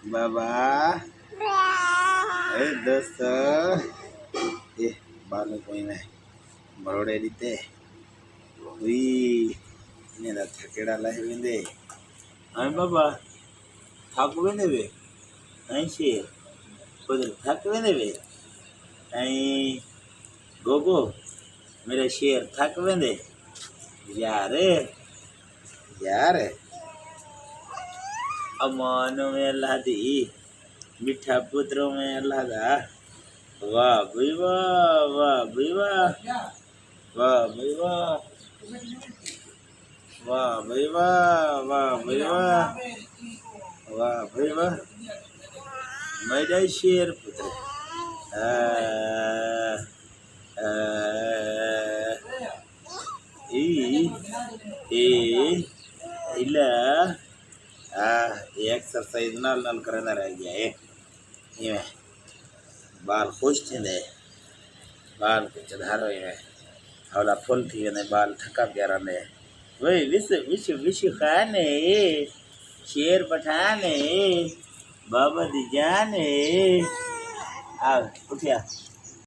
बाबा ए दोस्त ए बालू कोई में बरोड़े रीते हुई इन्हें दा थकेड़ा लाए वेंदे हां बाबा थक वेंदे वे ऐं शेर खुद थक वेंदे वे ऐं गोगो मेरे शेर थक वेंदे यार यार अमान में अल्लाह दी मिठा पुत्रों में अल्लाह दा वाह भाई वाह वाह भाई वाह वाह भाई वाह वाह भाई वाह वाह भाई वाह वाह भाई वाह मेरा शेर पुत्र आ, आ, ई ए इला एक्सरसाइज नाल नाल करना रह गया ये बाल खुश थे बाल के चढ़ारो ये हवला फुल थी वेंदे बाल थका पिया रहंदे वही विश विश खाने शेर पठाने बाबा दी जान आ उठिया